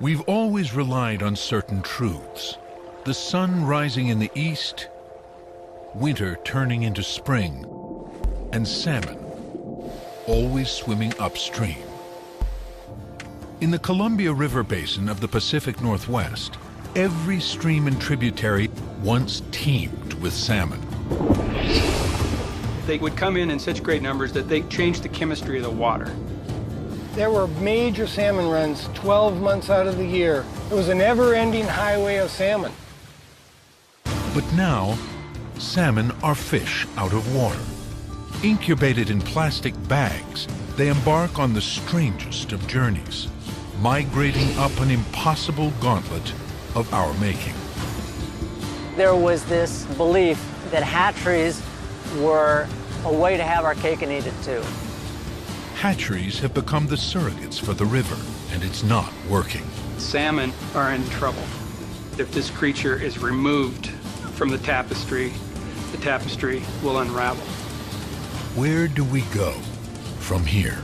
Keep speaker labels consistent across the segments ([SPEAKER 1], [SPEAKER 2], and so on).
[SPEAKER 1] We've always relied on certain truths. The sun rising in the east, winter turning into spring, and salmon always swimming upstream. In the Columbia River Basin of the Pacific Northwest, every stream and tributary once teemed with salmon.
[SPEAKER 2] They would come in such great numbers that they changed the chemistry of the water.
[SPEAKER 3] There were major salmon runs 12 months out of the year. It was a never-ending highway of salmon.
[SPEAKER 1] But now, salmon are fish out of water. Incubated in plastic bags, they embark on the strangest of journeys, migrating up an impossible gauntlet of our making.
[SPEAKER 4] There was this belief that hatcheries were a way to have our cake and eat it too.
[SPEAKER 1] Hatcheries have become the surrogates for the river, and it's not working.
[SPEAKER 2] Salmon are in trouble. If this creature is removed from the tapestry will unravel.
[SPEAKER 1] Where do we go from here?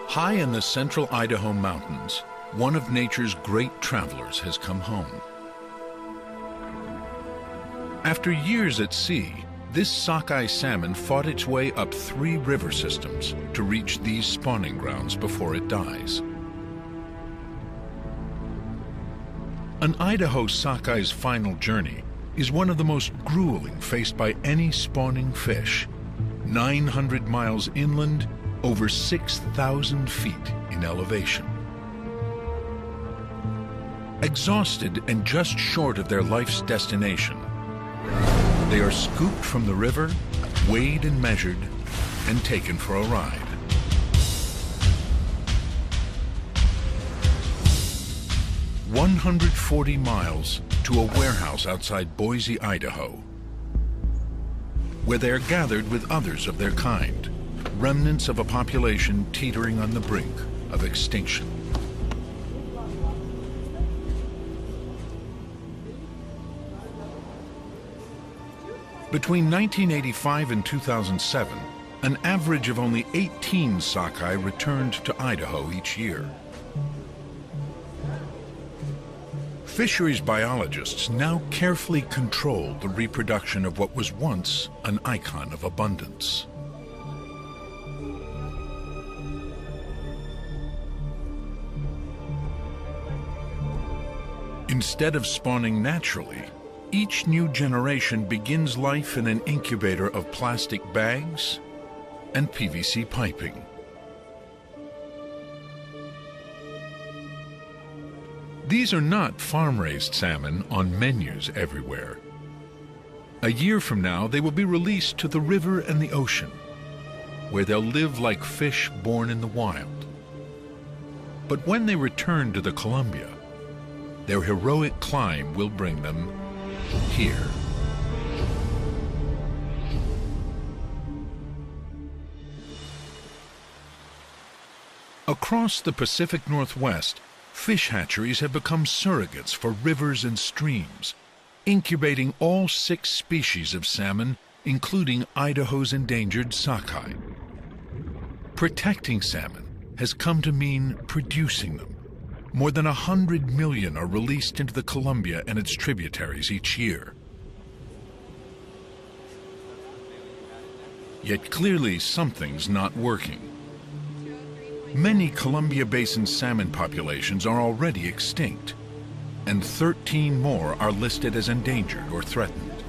[SPEAKER 1] High in the central Idaho mountains, one of nature's great travelers has come home. After years at sea, this sockeye salmon fought its way up 3 river systems to reach these spawning grounds before it dies. An Idaho sockeye's final journey is one of the most grueling faced by any spawning fish. 900 miles inland, over 6,000 feet in elevation. Exhausted and just short of their life's destination, they are scooped from the river, weighed and measured, and taken for a ride. "140 miles to a warehouse outside Boise, Idaho, where they are gathered with others of their kind, remnants of a population teetering on the brink of extinction. Between 1985 and 2007, an average of only 18 sockeye returned to Idaho each year. Fisheries biologists now carefully control the reproduction of what was once an icon of abundance. Instead of spawning naturally, each new generation begins life in an incubator of plastic bags and PVC piping. These are not farm-raised salmon on menus everywhere. A year from now, they will be released to the river and the ocean, where they'll live like fish born in the wild. But when they return to the Columbia, their heroic climb will bring them here. Across the Pacific Northwest, fish hatcheries have become surrogates for rivers and streams, incubating all 6 species of salmon, including Idaho's endangered sockeye. Protecting salmon has come to mean producing them. More than 100 million are released into the Columbia and its tributaries each year. Yet clearly something's not working. Many Columbia Basin salmon populations are already extinct, and 13 more are listed as endangered or threatened.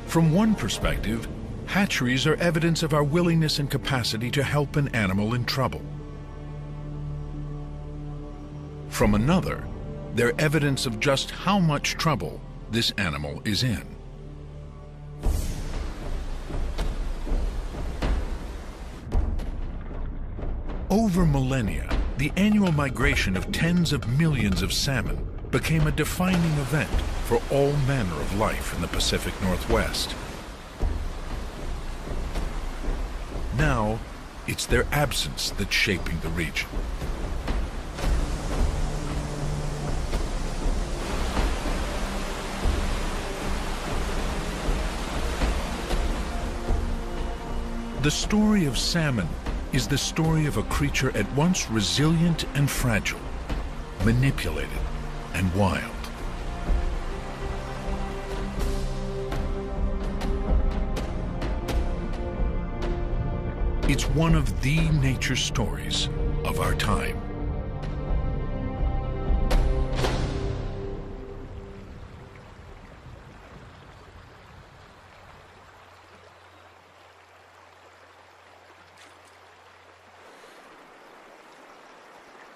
[SPEAKER 1] From one perspective, Hatcheries are evidence of our willingness and capacity to help an animal in trouble. From another, they're evidence of just how much trouble this animal is in. Over millennia, the annual migration of tens of millions of salmon became a defining event for all manner of life in the Pacific Northwest. Now, it's their absence that's shaping the region. The story of salmon is the story of a creature at once resilient and fragile, manipulated and wild. It's one of the nature stories of our time.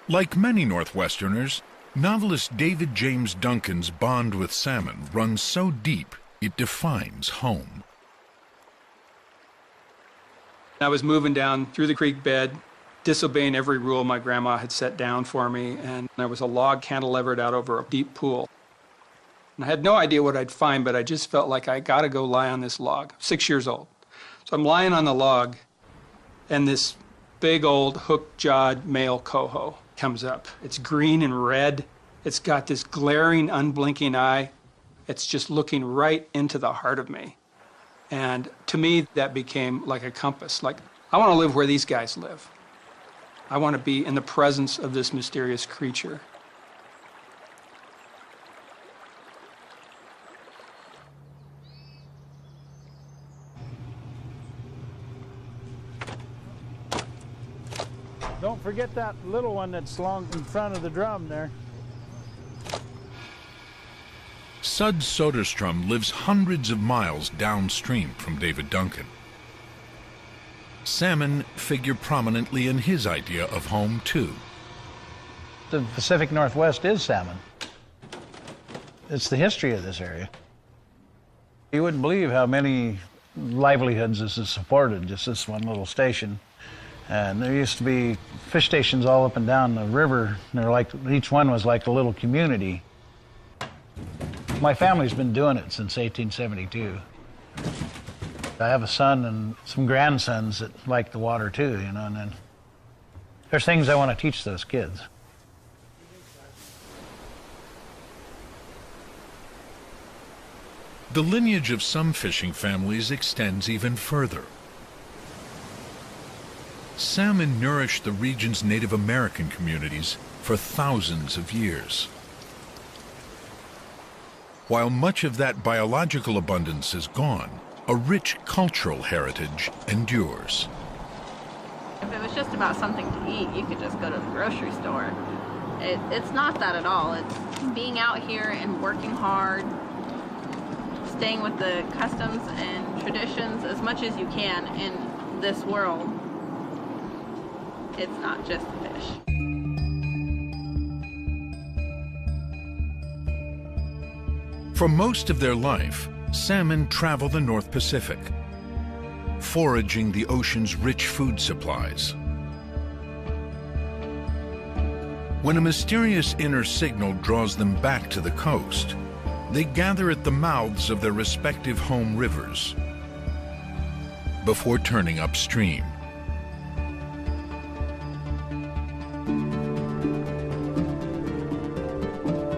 [SPEAKER 1] Like many Northwesterners, novelist David James Duncan's bond with salmon runs so deep it defines home.
[SPEAKER 2] I was moving down through the creek bed, disobeying every rule my grandma had set down for me, and there was a log cantilevered out over a deep pool. And I had no idea what I'd find, but I just felt like I gotta go lie on this log. 6 years old. So I'm lying on the log, and this big old hook-jawed male coho comes up. It's green and red. It's got this glaring, unblinking eye. It's just looking right into the heart of me. And to me, that became like a compass. Like, I want to live where these guys live. I want to be in the presence of this mysterious creature.
[SPEAKER 5] Don't forget that little one that's long in front of the drum there.
[SPEAKER 1] Sud Soderstrom lives hundreds of miles downstream from David Duncan. Salmon figure prominently in his idea of home, too.
[SPEAKER 5] The Pacific Northwest is salmon. It's the history of this area. You wouldn't believe how many livelihoods this has supported, just this one little station. And there used to be fish stations all up and down the river. They're like, each one was like a little community. My family's been doing it since 1872. I have a son and some grandsons that like the water too, you know, and then there's things I want to teach those kids.
[SPEAKER 1] The lineage of some fishing families extends even further. Salmon nourished the region's Native American communities for thousands of years. While much of that biological abundance is gone, a rich cultural heritage endures.
[SPEAKER 6] If it was just about something to eat, you could just go to the grocery store. It's not that at all. It's being out here and working hard, staying with the customs and traditions as much as you can in this world. It's not just fish.
[SPEAKER 1] For most of their life, salmon travel the North Pacific, foraging the ocean's rich food supplies. When a mysterious inner signal draws them back to the coast, they gather at the mouths of their respective home rivers before turning upstream.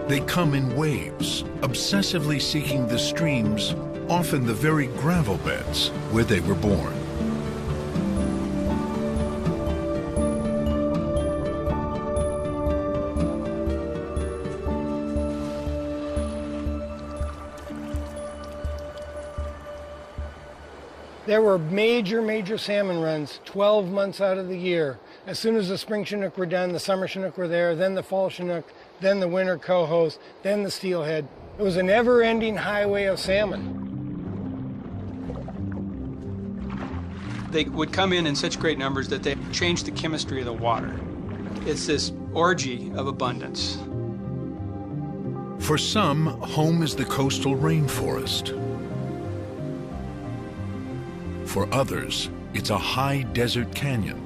[SPEAKER 1] They come in waves, obsessively seeking the streams, often the very gravel beds where they were born.
[SPEAKER 3] There were major salmon runs 12 months out of the year. As soon as the spring Chinook were done, the summer Chinook were there, then the fall Chinook, then the winter cohos, then the steelhead. It was a never-ending highway of salmon.
[SPEAKER 2] They would come in such great numbers that they changed the chemistry of the water. It's this orgy of abundance.
[SPEAKER 1] For some, home is the coastal rainforest. For others, it's a high desert canyon.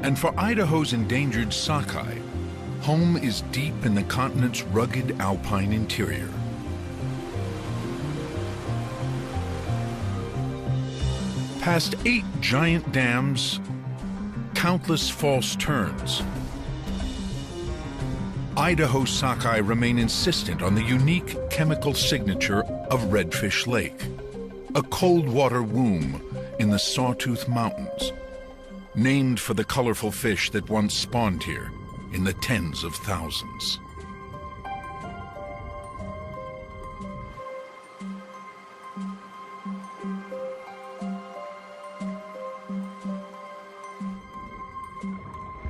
[SPEAKER 1] And for Idaho's endangered sockeye, home is deep in the continent's rugged alpine interior. Past 8 giant dams, countless false turns, Idaho sockeye remain insistent on the unique chemical signature of Redfish Lake, a cold water womb in the Sawtooth Mountains, named for the colorful fish that once spawned here in the tens of thousands.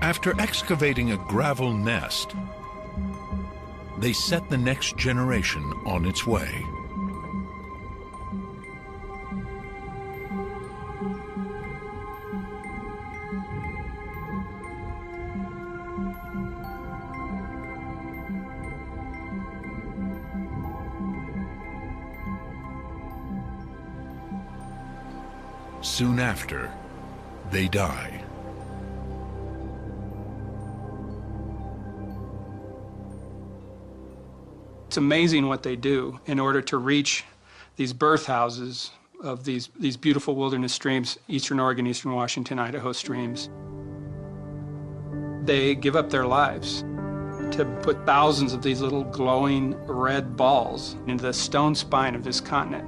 [SPEAKER 1] After excavating a gravel nest, they set the next generation on its way. Soon after, they die.
[SPEAKER 2] It's amazing what they do in order to reach these birth houses of these beautiful wilderness streams, Eastern Oregon, Eastern Washington, Idaho streams. They give up their lives to put thousands of these little glowing red balls into the stone spine of this continent.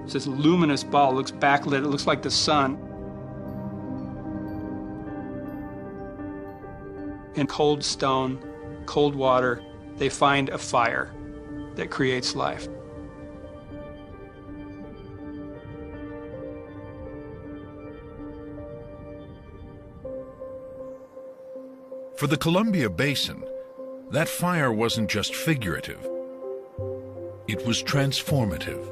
[SPEAKER 2] It's this luminous ball, looks backlit, it looks like the sun. In cold stone, cold water, they find a fire that creates life.
[SPEAKER 1] For the Columbia Basin, that fire wasn't just figurative, it was transformative.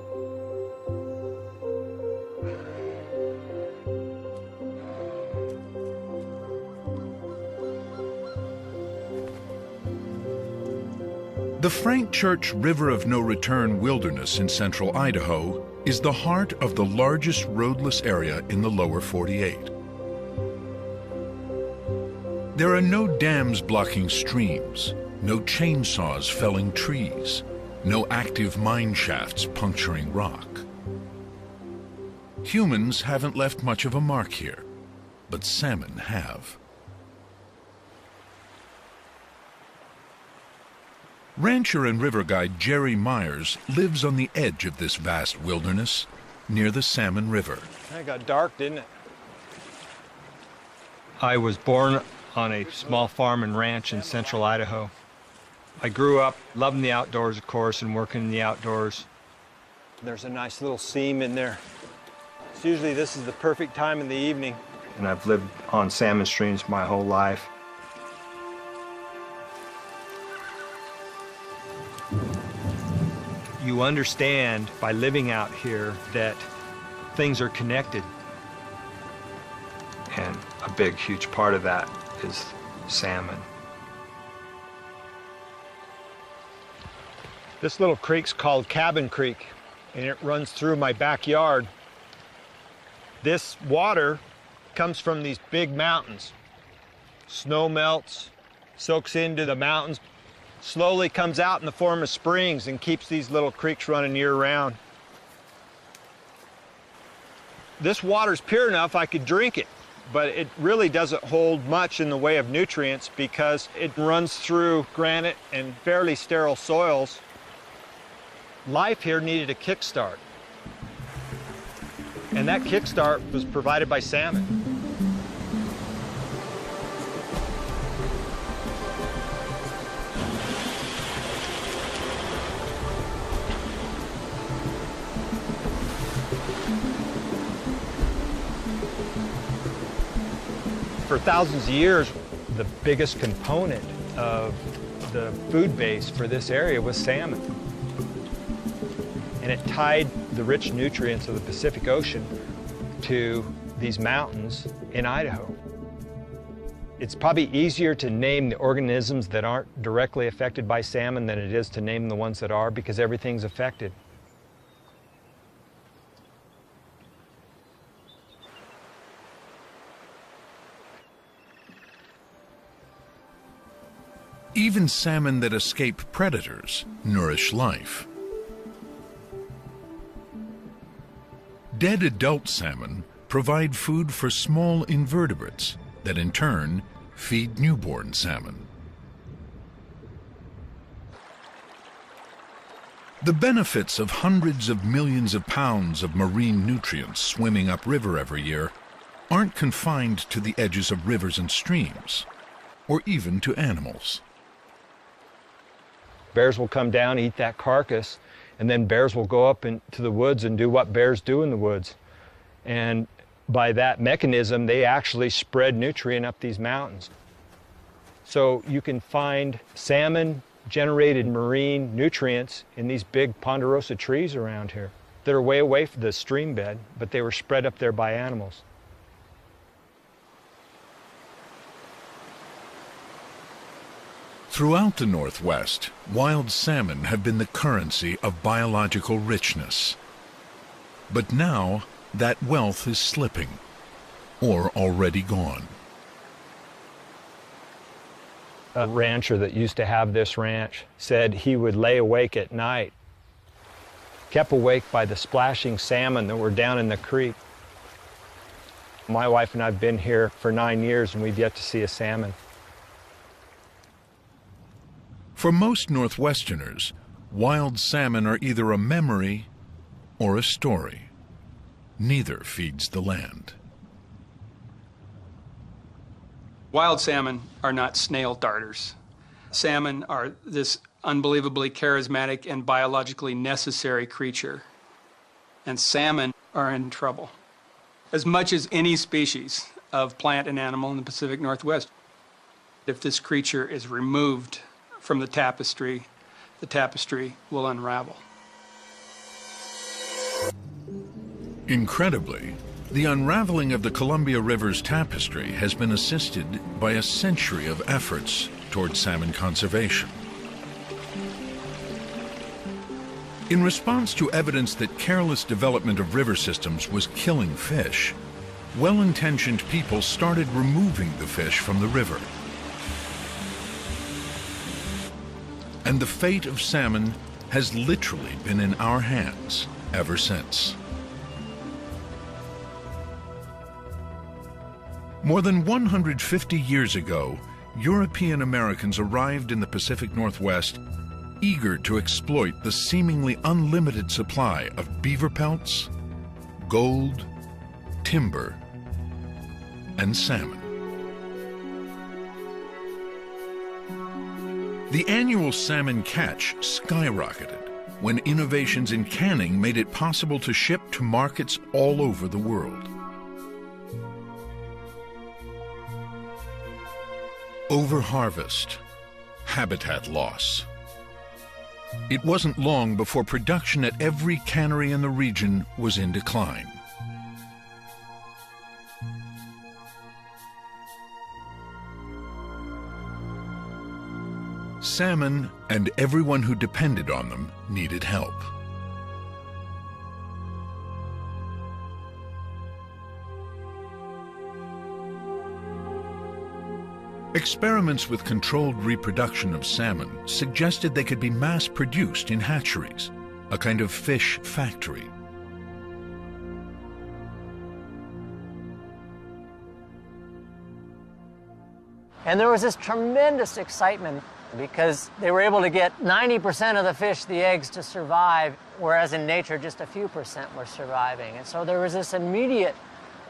[SPEAKER 1] The Frank Church River of No Return wilderness in central Idaho is the heart of the largest roadless area in the lower 48. There are no dams blocking streams, no chainsaws felling trees, no active mine shafts puncturing rock. Humans haven't left much of a mark here, but salmon have. Rancher and river guide Jerry Myers lives on the edge of this vast wilderness near the Salmon River.
[SPEAKER 7] It got dark, didn't it?
[SPEAKER 8] I was born on a small farm and ranch in central Idaho. I grew up loving the outdoors, of course, and working in the outdoors.
[SPEAKER 7] There's a nice little seam in there. It's usually this is the perfect time in the evening.
[SPEAKER 8] And I've lived on salmon streams my whole life. You understand by living out here that things are connected. And a big, huge part of that is salmon.
[SPEAKER 7] This little creek's called Cabin Creek, and it runs through my backyard. This water comes from these big mountains. Snow melts, soaks into the mountains, slowly comes out in the form of springs and keeps these little creeks running year-round. This water's pure enough I could drink it, but it really doesn't hold much in the way of nutrients because it runs through granite and fairly sterile soils. Life here needed a kickstart, and that kickstart was provided by salmon. For thousands of years, the biggest component of the food base for this area was salmon. And it tied the rich nutrients of the Pacific Ocean to these mountains in Idaho. It's probably easier to name the organisms that aren't directly affected by salmon than it is to name the ones that are, because everything's affected.
[SPEAKER 1] Even salmon that escape predators nourish life. Dead adult salmon provide food for small invertebrates that in turn feed newborn salmon. The benefits of hundreds of millions of pounds of marine nutrients swimming upriver every year aren't confined to the edges of rivers and streams, or even to animals.
[SPEAKER 7] Bears will come down, eat that carcass, and then bears will go up into the woods and do what bears do in the woods. And by that mechanism, they actually spread nutrient up these mountains. So you can find salmon-generated marine nutrients in these big ponderosa trees around here that are way away from the stream bed, but they were spread up there by animals.
[SPEAKER 1] Throughout the Northwest, wild salmon have been the currency of biological richness. But now, that wealth is slipping, or already gone.
[SPEAKER 7] A rancher that used to have this ranch said he would lay awake at night, kept awake by the splashing salmon that were down in the creek. My wife and I have been here for 9 years and we've yet to see a salmon.
[SPEAKER 1] For most Northwesterners, wild salmon are either a memory or a story. Neither feeds the land.
[SPEAKER 2] Wild salmon are not snail darters. Salmon are this unbelievably charismatic and biologically necessary creature. And salmon are in trouble, as much as any species of plant and animal in the Pacific Northwest. If this creature is removed from the tapestry will unravel.
[SPEAKER 1] Incredibly, the unraveling of the Columbia River's tapestry has been assisted by a century of efforts toward salmon conservation. In response to evidence that careless development of river systems was killing fish, well-intentioned people started removing the fish from the river. And the fate of salmon has literally been in our hands ever since. More than 150 years ago, European Americans arrived in the Pacific Northwest eager to exploit the seemingly unlimited supply of beaver pelts, gold, timber, and salmon. The annual salmon catch skyrocketed when innovations in canning made it possible to ship to markets all over the world. Overharvest, habitat loss. It wasn't long before production at every cannery in the region was in decline. Salmon and everyone who depended on them needed help. Experiments with controlled reproduction of salmon suggested they could be mass-produced in hatcheries, a kind of fish factory.
[SPEAKER 4] And there was this tremendous excitement because they were able to get 90% of the fish, the eggs, to survive, whereas in nature just a few percent were surviving. And so there was this immediate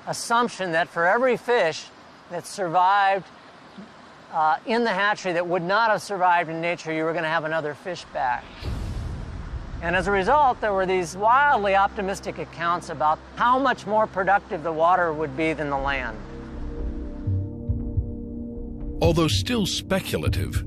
[SPEAKER 4] assumption that for every fish that survived in the hatchery that would not have survived in nature, you were going to have another fish back. And as a result, there were these wildly optimistic accounts about how much more productive the water would be than the land.
[SPEAKER 1] Although still speculative,